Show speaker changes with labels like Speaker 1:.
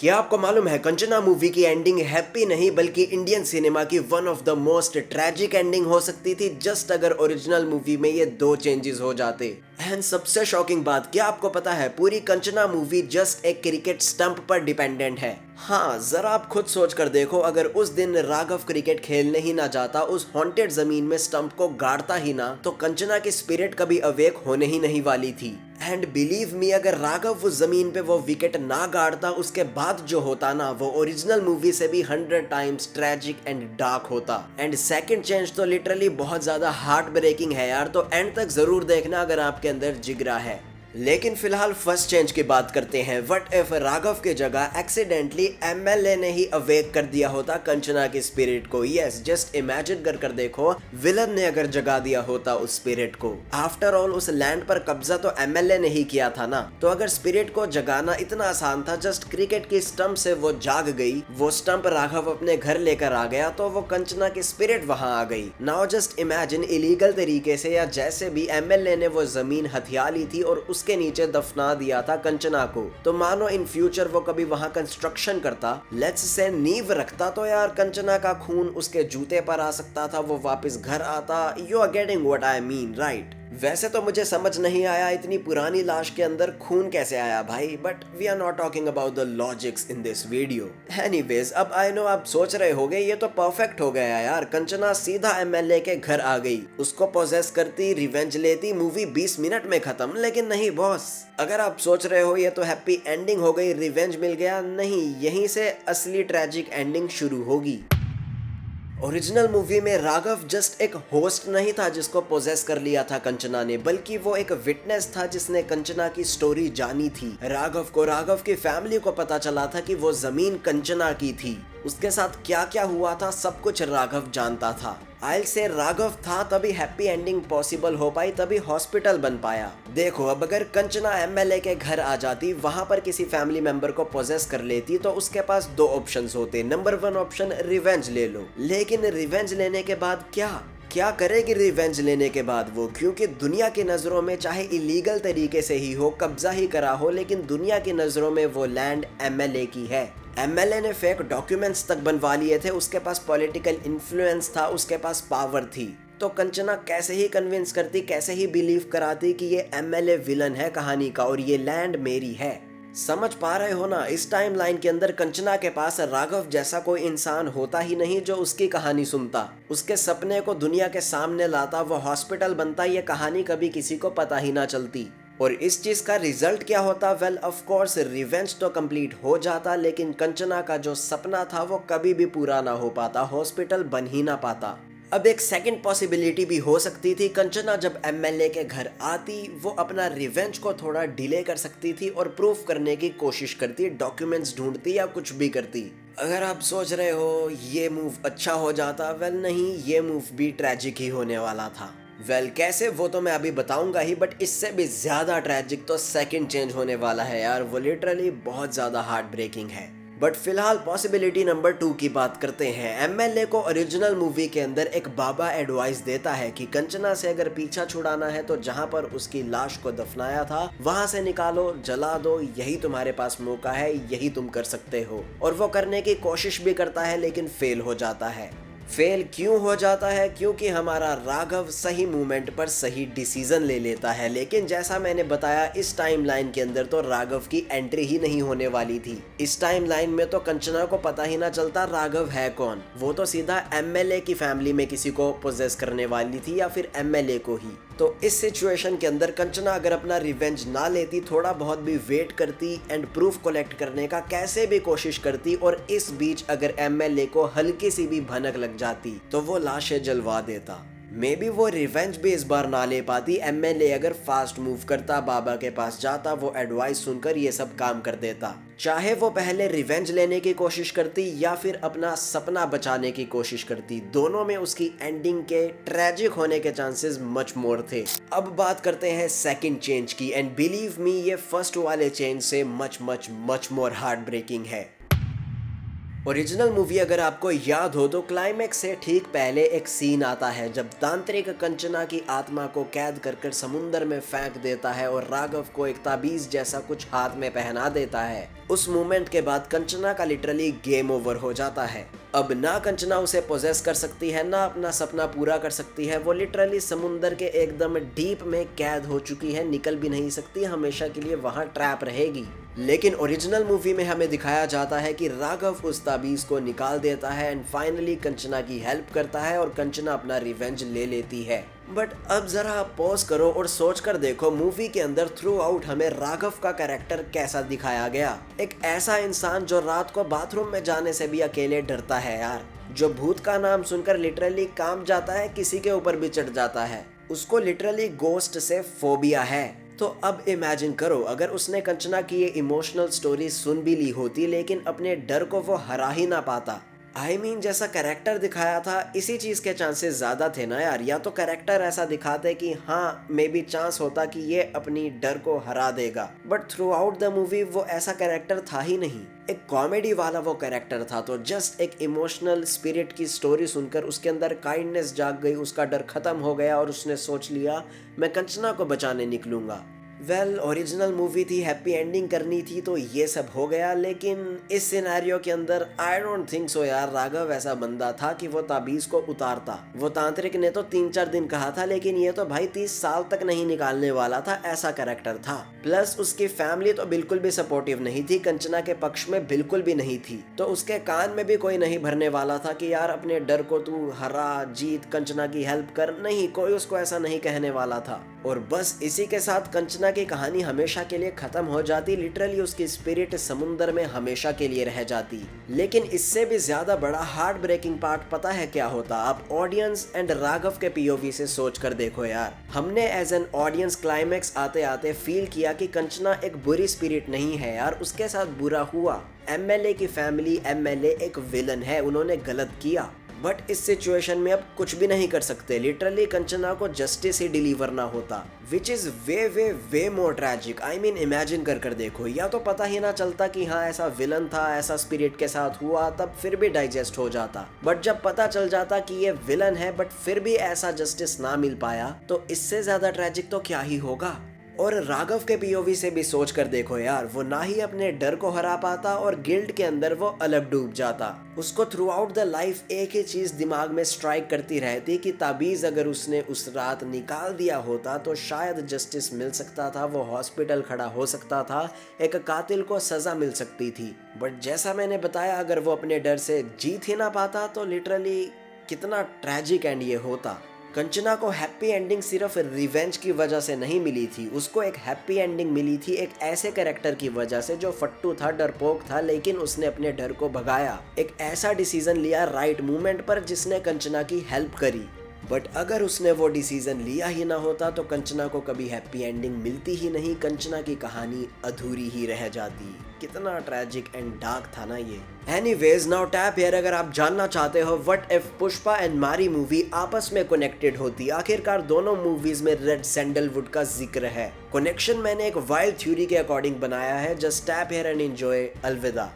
Speaker 1: क्या आपको मालूम है कंचना मूवी की एंडिंग हैप्पी नहीं बल्कि इंडियन सिनेमा की one of the most tragic ending हो सकती थी जस्ट अगर ओरिजिनल मूवी में ये दो चेंजेस हो जाते। एंड सबसे शॉकिंग बात, क्या आपको पता है पूरी कंचना मूवी जस्ट एक क्रिकेट स्टंप पर डिपेंडेंट है। हाँ, जरा आप खुद सोच कर देखो, अगर उस दिन राघव क्रिकेट खेलने ही ना जाता, उस हॉन्टेड जमीन में स्टंप को गाड़ता ही ना, तो कंचना की स्पिरिट कभी अवेक होने ही नहीं वाली थी। एंड बिलीव मी, अगर राघव उस जमीन पे वो विकेट ना गाड़ता, उसके बाद जो होता ना, वो ओरिजिनल मूवी से भी 100 टाइम्स ट्रेजिक एंड डार्क होता। एंड सेकंड चेंज तो लिटरली बहुत ज्यादा हार्ट ब्रेकिंग है यार, तो एंड तक जरूर देखना अगर आपके अंदर जिगरा है। लेकिन फिलहाल फर्स्ट चेंज की बात करते हैं। व्हाट इफ राघव की जगह एक्सीडेंटली एमएलए ने ही अवेक कर दिया होता कंचना की स्पिरिट को। यस, जस्ट इमेजिन कर देखो, विलन ने अगर जगा दिया होता उस स्पिरिट को। आफ्टर ऑल उस लैंड पर कब्जा तो एमएलए ने ही किया था ना, तो अगर स्पिरिट को जगाना इतना आसान था, जस्ट क्रिकेट की स्टंप से वो जाग गई, वो स्टंप राघव अपने घर लेकर आ गया, तो वो कंचना की स्पिरिट वहां आ गई। नाउ जस्ट इमेजिन, इलीगल तरीके से या जैसे भी एमएलए ने वो जमीन हथिया ली थी और उसके नीचे दफना दिया था कंचना को, तो मानो इन फ्यूचर वो कभी वहां कंस्ट्रक्शन करता, लेट्स से नींव रखता, तो यार कंचना का खून उसके जूते पर आ सकता था, वो वापस घर आता। You are getting what I mean, right? वैसे तो मुझे समझ नहीं आया इतनी पुरानी लाश के अंदर खून कैसे आया भाई, but we are not talking about the logics in this video. Anyways, अब आई नो आप सोच रहे होगे ये तो परफेक्ट हो गया यार, कंचना सीधा एमएलए के घर आ गई, उसको पोजेस करती, रिवेंज लेती, मूवी 20 मिनट में खत्म। लेकिन नहीं बॉस, अगर आप सोच रहे हो ये तो हैप्पी एंडिंग हो गई, रिवेंज मिल गया, नहीं, यहीं से असली ट्रेजिक एंडिंग शुरू होगी। ओरिजिनल मूवी में राघव जस्ट एक होस्ट नहीं था जिसको पोजेस कर लिया था कंचना ने, बल्कि वो एक विटनेस था जिसने कंचना की स्टोरी जानी थी। राघव की फैमिली को पता चला था कि वो जमीन कंचना की थी, उसके साथ क्या क्या हुआ था सब कुछ राघव जानता था। आइल से राघव था तभी हैप्पी एंडिंग पॉसिबल हो पाई, तभी हॉस्पिटल बन पाया। देखो, अब अगर कंचना एमएलए के घर आ जाती, वहां पर किसी फैमिली मेंबर को पोजेस कर लेती, तो उसके पास दो ऑप्शंस होते। नंबर 1 ऑप्शन, रिवेंज ले लो। लेकिन रिवेंज लेने के बाद क्या करेगी रिवेंज लेने के बाद वो? क्योंकि दुनिया की नजरों में चाहे इलीगल तरीके से ही हो, कब्जा ही करा हो, लेकिन दुनिया की नजरों में वो लैंड एमएलए की है। एमएलए ने फेक डॉक्यूमेंट्स तक बनवा लिए थे, उसके पास पॉलिटिकल इन्फ्लुएंस था, उसके पास पावर थी। तो कंचना कैसे ही कन्विंस करती, कैसे ही बिलीव कराती कि ये एमएलए विलन है कहानी का और ये लैंड मेरी है। समझ पा रहे हो ना? इस टाइमलाइन के अंदर कंचना के पास राघव जैसा कोई इंसान होता ही नहीं जो उसकी कहानी सुनता, उसके सपने को दुनिया के सामने लाता, वो हॉस्पिटल बनता, ये कहानी कभी किसी को पता ही ना चलती। और इस चीज का रिजल्ट क्या होता? वेल, ऑफ कोर्स रिवेंज तो कंप्लीट हो जाता, लेकिन कंचना का जो सपना था वो कभी भी पूरा ना हो पाता, हॉस्पिटल बन ही ना पाता। अब एक सेकंड पॉसिबिलिटी भी हो सकती थी, कंचना जब एमएलए के घर आती, वो अपना रिवेंज को थोड़ा डिले कर सकती थी और प्रूफ करने की कोशिश करती, डॉक्यूमेंट्स ढूंढती या कुछ भी करती। अगर आप सोच रहे हो ये मूव अच्छा हो जाता, वेल नहीं, ये मूव भी ट्रेजिक ही होने वाला था। वेल, कैसे वो तो मैं अभी बताऊंगा ही, बट इससे भी ज्यादा ट्रेजिक तो सेकंड चेंज होने वाला है यार, वो लिटरली बहुत ज्यादा हार्ट ब्रेकिंग है। बट फिलहाल पॉसिबिलिटी नंबर 2 की बात करते हैं। एमएलए को ओरिजिनल मूवी के अंदर एक बाबा एडवाइस देता है कि कंचना से अगर पीछा छुड़ाना है तो जहां पर उसकी लाश को दफनाया था वहां से निकालो, जला दो, यही तुम्हारे पास मौका है, यही तुम कर सकते हो। और वो करने की कोशिश भी करता है लेकिन फेल हो जाता है। फेल क्यों हो जाता है? क्योंकि हमारा राघव सही मोमेंट पर सही डिसीजन ले लेता है, लेकिन जैसा मैंने बताया इस टाइमलाइन के अंदर तो राघव की एंट्री ही नहीं होने वाली थी। इस टाइमलाइन में तो कंचना को पता ही ना चलता राघव है कौन, वो तो सीधा एमएलए की फैमिली में किसी को पोजेस करने वाली थी या फिर एमएलए को ही। तो इस सिचुएशन के अंदर कंचना अगर अपना रिवेंज ना लेती, थोड़ा बहुत भी वेट करती एंड प्रूफ कलेक्ट करने का कैसे भी कोशिश करती, और इस बीच अगर एमएलए को हल्की सी भी भनक लग जाती तो वो लाशें जलवा देता। मे बी वो रिवेंज भी इस बार ना ले पाती, एमएलए अगर फास्ट मूव करता, बाबा के पास जाता, वो एडवाइस सुनकर ये सब काम कर देता। चाहे वो पहले रिवेंज लेने की कोशिश करती या फिर अपना सपना बचाने की कोशिश करती, दोनों में उसकी एंडिंग के ट्रेजिक होने के चांसेस मच मोर थे। अब बात करते हैं सेकंड चेंज की, एंड बिलीव मी, ये फर्स्ट वाले चेंज से मच मोर हार्ट ब्रेकिंग है। ओरिजिनल मूवी अगर आपको याद हो तो क्लाइमेक्स से ठीक पहले एक सीन आता है जब तांत्रिक कंचना की आत्मा को कैद कर कर समुंदर में फेंक देता है और राघव को एक ताबीज जैसा कुछ हाथ में पहना देता है। उस मोमेंट के बाद कंचना का लिटरली गेम ओवर हो जाता है। अब ना कंचना उसे पोजेस कर सकती है, ना अपना सपना पूरा कर सकती है। वो लिटरली समुंदर के एकदम डीप में कैद हो चुकी है, निकल भी नहीं सकती, हमेशा के लिए वहां ट्रैप रहेगी। लेकिन ओरिजिनल मूवी में हमें दिखाया जाता है कि राघव उस ताबीज को निकाल देता है एंड फाइनली कंचना की हेल्प करता है और कंचना अपना रिवेंज ले लेती है। बट अब जरा आप पॉज करो और सोच कर देखो मूवी के अंदर थ्रू आउट हमें राघव का कैरेक्टर कैसा दिखाया गया। एक ऐसा इंसान जो रात को बाथरूम में जाने से भी अकेले डरता है यार, जो भूत का नाम सुनकर लिटरली कांप जाता है, किसी के ऊपर भी चढ़ जाता है, उसको लिटरली गोस्ट से फोबिया है। तो अब इमेजिन करो अगर उसने कंचना की ये इमोशनल स्टोरी सुन भी ली होती लेकिन अपने डर को वो हरा ही ना पाता। I mean, जैसा कैरेक्टर दिखाया था इसी चीज के चांसेस ज्यादा थे ना यार। या तो कैरेक्टर ऐसा दिखाते कि हाँ मे बी चांस होता कि ये अपनी डर को हरा देगा, but through out the movie वो ऐसा कैरेक्टर था ही नहीं। एक कॉमेडी वाला वो कैरेक्टर था। तो जस्ट एक इमोशनल स्पिरिट की स्टोरी सुनकर उसके अंदर काइंडनेस जाग गई, उसका डर खत्म हो गया और उसने सोच लिया मैं कंचना को बचाने निकलूंगा। वेल, ओरिजिनल मूवी थी, हैप्पी एंडिंग करनी थी तो ये सब हो गया। लेकिन इस सिनेरियो के अंदर आई डोंट थिंक सो यार राघव ऐसा बंदा था कि वो ताबीज को उतारता। वो तांत्रिक ने तो 3-4 दिन कहा था, लेकिन ये तो भाई 30 साल तक नहीं निकालने वाला था, ऐसा कैरेक्टर था। प्लस उसकी फैमिली तो बिल्कुल भी सपोर्टिव नहीं थी, कंचना के पक्ष में बिल्कुल भी नहीं थी। तो उसके कान में भी कोई नहीं भरने वाला था कि यार अपने डर को तू हरा, जीत, कंचना की हेल्प कर, नहीं, कोई उसको ऐसा नहीं कहने वाला था। और बस इसी के साथ कंचना की कहानी हमेशा के लिए खत्म हो जाती। लिटरली उसकी स्पिरिट समुंदर में हमेशा के लिए रह जाती। लेकिन इससे भी ज्यादा बड़ा हार्ट ब्रेकिंग पार्ट पता है क्या होता? आप ऑडियंस एंड राघव के पीओवी से सोच कर देखो यार। हमने एज एन ऑडियंस क्लाइमेक्स आते आते फील किया कि कंचना एक बुरी स्पिरिट नहीं है यार, उसके साथ बुरा हुआ। एमएलए की फैमिली, एमएलए एक विलन है, उन्होंने गलत किया। बट इस सिचुएशन में अब कुछ भी नहीं कर सकते। लिटरली कंचना को जस्टिस ही डिलीवर ना होता, which is way way way more tragic. I mean imagine कर कर देखो, या तो पता ही ना चलता कि हाँ ऐसा विलन था, ऐसा स्पिरिट के साथ हुआ, तब फिर भी डाइजेस्ट हो जाता। बट जब पता चल जाता कि ये विलन है बट फिर भी ऐसा जस्टिस ना मिल पाया, तो इससे ज्यादा ट्रैजिक तो क्या ही होगा। और राघव के पीओवी से भी सोच कर देखो यार, वो ना ही अपने डर को हरा पाता और गिल्ट के अंदर वो अलग डूब जाता। उसको थ्रू आउट द लाइफ एक ही चीज दिमाग में स्ट्राइक करती रहती कि ताबीज अगर उसने उस रात निकाल दिया होता तो शायद जस्टिस मिल सकता था, वो हॉस्पिटल खड़ा हो सकता था, एक कातिल को सजा मिल सकती थी। बट जैसा मैंने बताया, अगर वो अपने डर से जीत ही ना पाता तो लिटरली कितना ट्रैजिक एंड ये होता। कंचना को हैप्पी एंडिंग सिर्फ रिवेंज की वजह से नहीं मिली थी, उसको एक हैप्पी एंडिंग मिली थी एक ऐसे कैरेक्टर की वजह से जो फट्टू था, डरपोक था, लेकिन उसने अपने डर को भगाया। एक ऐसा डिसीजन लिया राइट मोमेंट पर जिसने कंचना की हेल्प करी। बट अगर उसने वो डिसीजन लिया ही ना होता तो कंचना को कभी हैप्पी एंडिंग मिलती ही नहीं, कंचना की कहानी अधूरी ही रह जाती। कितना ट्रैजिक एंड डार्क था ना ये। एनीवेज, नाउ टैप हियर अगर आप जानना चाहते हो व्हाट इफ पुष्पा एंड मारी मूवी आपस में कनेक्टेड होती। आखिरकार दोनों मूवीज में रेड सैंडलवुड का जिक्र है। कनेक्शन मैंने एक वाइल्ड थ्योरी के अकॉर्डिंग बनाया है। Just tap here and enjoy. अलविदा।